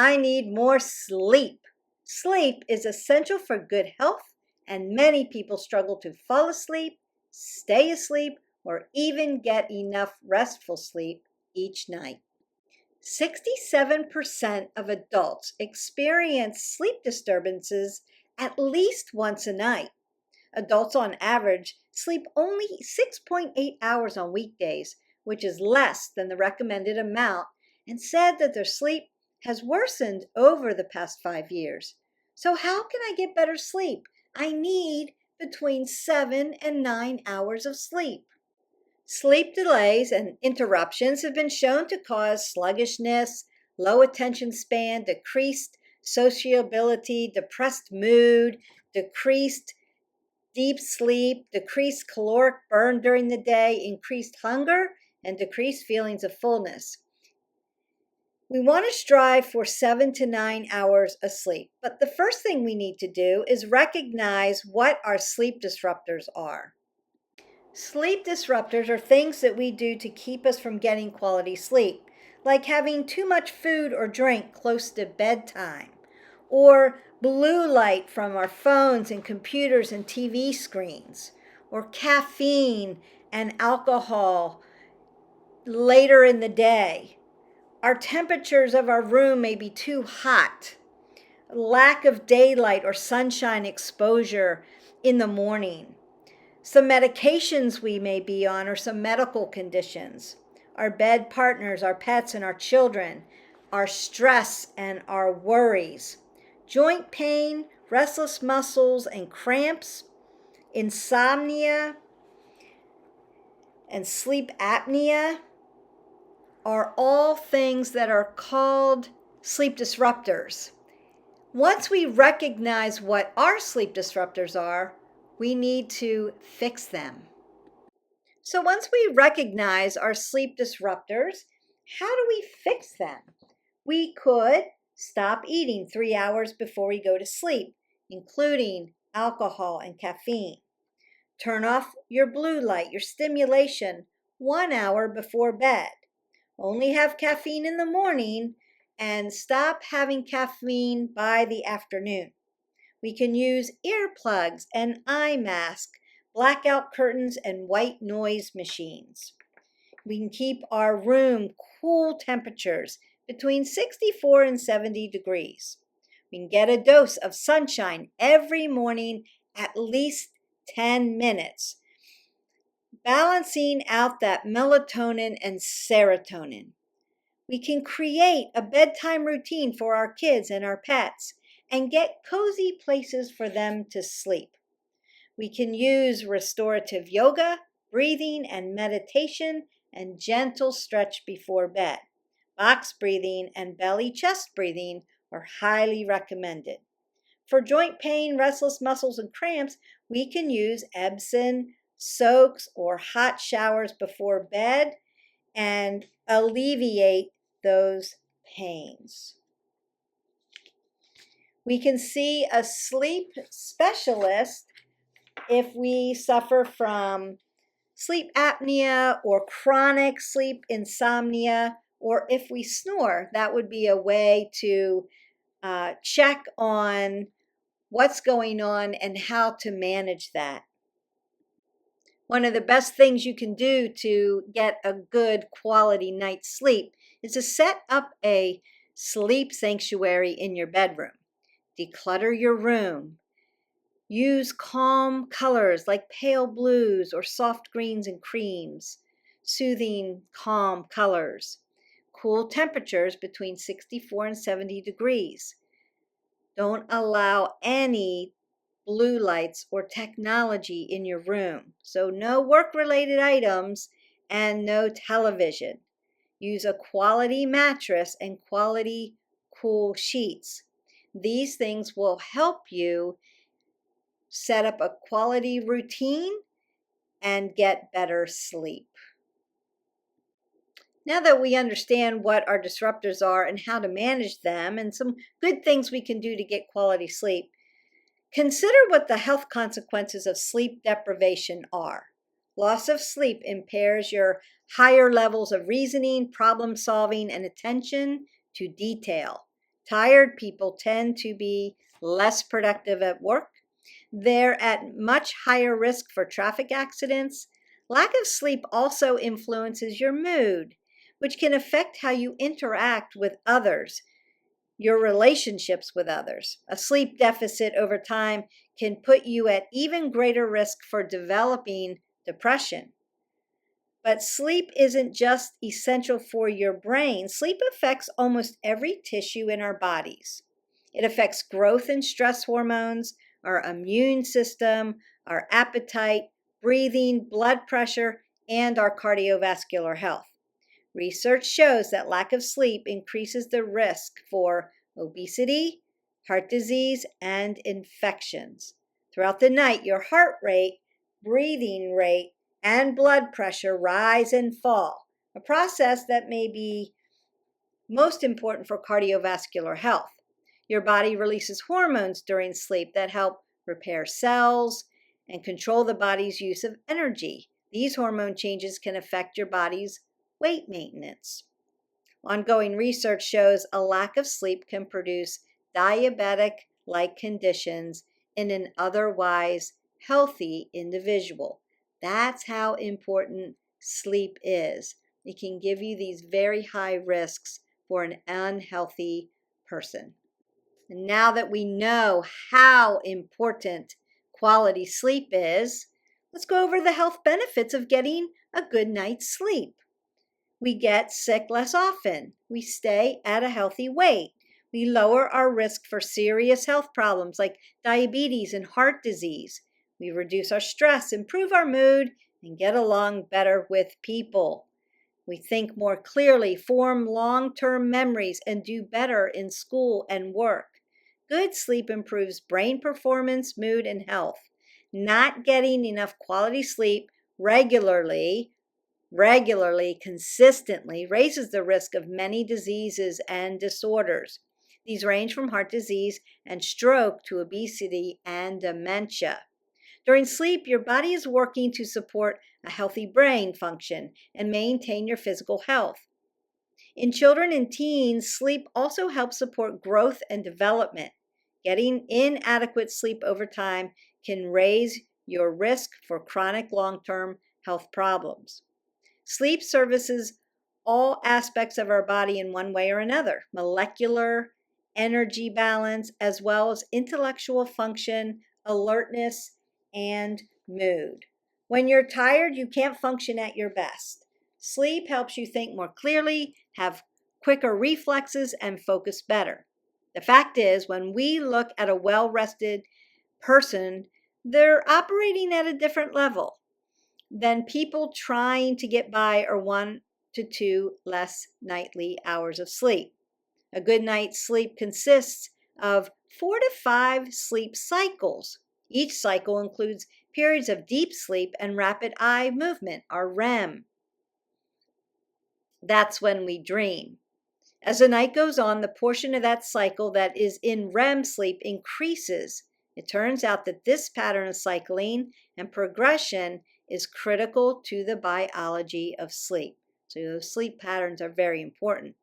I need more sleep. Sleep is essential for good health, and many people struggle to fall asleep, stay asleep, or even get enough restful sleep each night. 67% of adults experience sleep disturbances at least once a night. Adults on average sleep only 6.8 hours on weekdays, which is less than the recommended amount, and said that their sleep has worsened over the past 5 years. So how can I get better sleep? I need between 7 and 9 hours of sleep. Sleep delays and interruptions have been shown to cause sluggishness, low attention span, decreased sociability, depressed mood, decreased deep sleep, decreased caloric burn during the day, increased hunger, and decreased feelings of fullness. We want to strive for 7 to 9 hours of sleep, but the first thing we need to do is recognize what our sleep disruptors are. Sleep disruptors are things that we do to keep us from getting quality sleep, like having too much food or drink close to bedtime, or blue light from our phones and computers and TV screens, or caffeine and alcohol later in the day. Our temperatures of our room may be too hot, lack of daylight or sunshine exposure in the morning. Some medications we may be on, or some medical conditions, our bed partners, our pets, and our children, our stress and our worries, joint pain, restless muscles and cramps, insomnia, and sleep apnea are all things that are called sleep disruptors. Once we recognize what our sleep disruptors are, we need to fix them. So once we recognize our sleep disruptors, how do we fix them? We could stop eating 3 hours before we go to sleep, including alcohol and caffeine. Turn off your blue light, your stimulation, 1 hour before bed. Only have caffeine in the morning and stop having caffeine by the afternoon. We can use earplugs and eye mask, blackout curtains, and white noise machines. We can keep our room cool temperatures between 64 and 70 degrees. We can get a dose of sunshine every morning, at least 10 minutes, balancing out that melatonin and serotonin. We can create a bedtime routine for our kids and our pets and get cozy places for them to sleep. We can use restorative yoga, breathing, and meditation, and gentle stretch before bed. Box breathing and belly chest breathing are highly recommended. For joint pain, restless muscles, and cramps, we can use Epsom soaks or hot showers before bed and alleviate those pains. We can see a sleep specialist if we suffer from sleep apnea or chronic sleep insomnia, or if we snore. That would be a way to check on what's going on and how to manage that. One of the best things you can do to get a good quality night's sleep is to set up a sleep sanctuary in your bedroom. Declutter your room. Use calm colors like pale blues or soft greens and creams. Soothing, calm colors. Cool temperatures between 64 and 70 degrees. Don't allow any blue lights or technology in your room. So no work-related items and no television. Use a quality mattress and quality cool sheets. These things will help you set up a quality routine and get better sleep. Now that we understand what our disruptors are and how to manage them and some good things we can do to get quality sleep, consider what the health consequences of sleep deprivation are. Loss of sleep impairs your higher levels of reasoning, problem solving, and attention to detail. Tired people tend to be less productive at work. They're at much higher risk for traffic accidents. Lack of sleep also influences your mood, which can affect how you interact with others, your relationships with others. A sleep deficit over time can put you at even greater risk for developing depression. But sleep isn't just essential for your brain. Sleep affects almost every tissue in our bodies. It affects growth and stress hormones, our immune system, our appetite, breathing, blood pressure, and our cardiovascular health. Research shows that lack of sleep increases the risk for obesity, heart disease, and infections. Throughout the night, your heart rate, breathing rate, and blood pressure rise and fall, a process that may be most important for cardiovascular health. Your body releases hormones during sleep that help repair cells and control the body's use of energy. These hormone changes can affect your body's weight maintenance. Ongoing research shows a lack of sleep can produce diabetic-like conditions in an otherwise healthy individual. That's how important sleep is. It can give you these very high risks for an unhealthy person. And now that we know how important quality sleep is, let's go over the health benefits of getting a good night's sleep. We get sick less often. We stay at a healthy weight. We lower our risk for serious health problems like diabetes and heart disease. We reduce our stress, improve our mood, and get along better with people. We think more clearly, form long-term memories, and do better in school and work. Good sleep improves brain performance, mood, and health. Not getting enough quality sleep regularly, consistently, raises the risk of many diseases and disorders. These range from heart disease and stroke to obesity and dementia. During sleep, your body is working to support a healthy brain function and maintain your physical health. In children and teens, sleep also helps support growth and development. Getting inadequate sleep over time can raise your risk for chronic long-term health problems. Sleep services all aspects of our body in one way or another: molecular, energy balance, as well as intellectual function, alertness, and mood. When you're tired, you can't function at your best. Sleep helps you think more clearly, have quicker reflexes, and focus better. The fact is, when we look at a well-rested person, they're operating at a different level than people trying to get by or 1 to 2 less nightly hours of sleep. A good night's sleep consists of 4 to 5 sleep cycles. Each cycle includes periods of deep sleep and rapid eye movement, or REM. That's when we dream. As the night goes on, the portion of that cycle that is in REM sleep increases. It turns out that this pattern of cycling and progression is critical to the biology of sleep. So those sleep patterns are very important.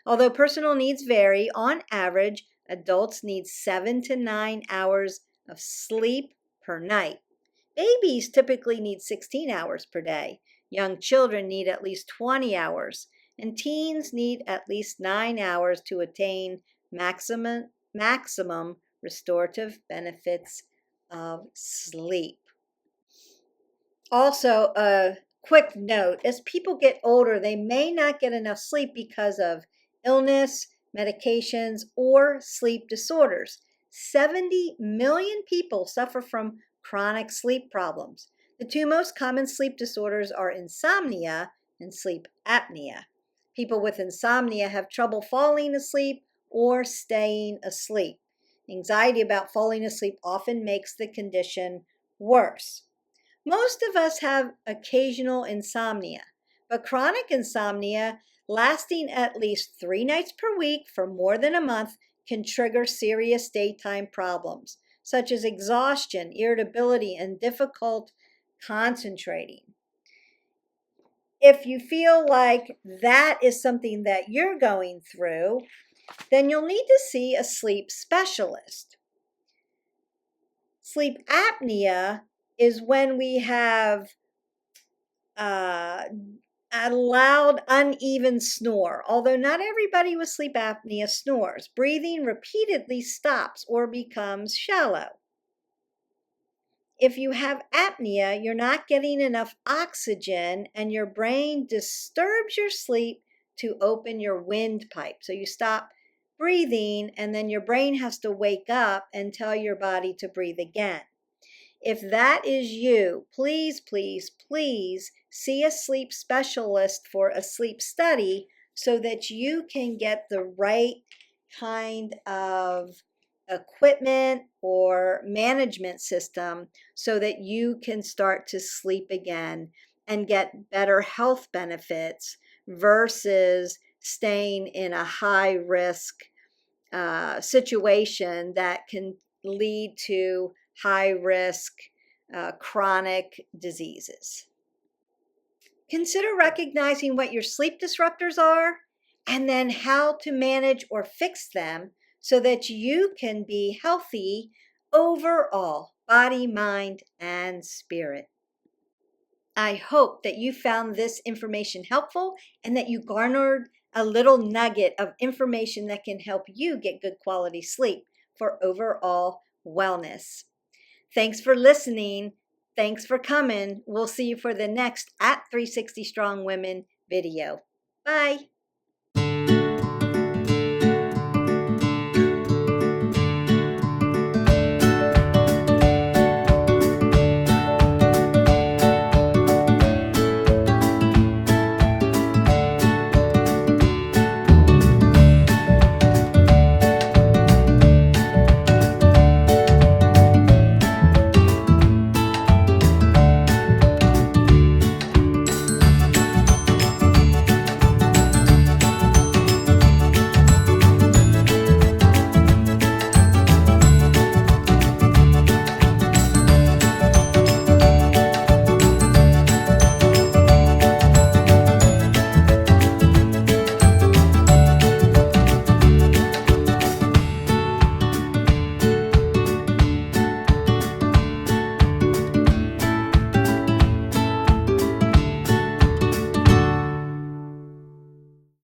Although personal needs vary, on average, adults need 7 to 9 hours of sleep per night. Babies typically need 16 hours per day. Young children need at least 20 hours, and teens need at least 9 hours to attain maximum restorative benefits of sleep. Also, a quick note: as people get older, they may not get enough sleep because of illness, medications, or sleep disorders. 70 million people suffer from chronic sleep problems. The two most common sleep disorders are insomnia and sleep apnea. People with insomnia have trouble falling asleep or staying asleep. Anxiety about falling asleep often makes the condition worse. Most of us have occasional insomnia, but chronic insomnia lasting at least 3 nights per week for more than a month can trigger serious daytime problems, such as exhaustion, irritability, and difficult concentrating. If you feel like that is something that you're going through, then you'll need to see a sleep specialist. Sleep apnea is when we have a loud, uneven snore. Although not everybody with sleep apnea snores, breathing repeatedly stops or becomes shallow. If you have apnea, you're not getting enough oxygen and your brain disturbs your sleep to open your windpipe. So you stop breathing and then your brain has to wake up and tell your body to breathe again. If that is you, please, please, please see a sleep specialist for a sleep study so that you can get the right kind of equipment or management system so that you can start to sleep again and get better health benefits versus staying in a high risk situation that can lead to high risk chronic diseases. Consider recognizing what your sleep disruptors are and then how to manage or fix them so that you can be healthy overall, body, mind, and spirit. I hope that you found this information helpful and that you garnered a little nugget of information that can help you get good quality sleep for overall wellness. Thanks for listening. Thanks for coming. We'll see you for the next at 360 Strong Women video. Bye.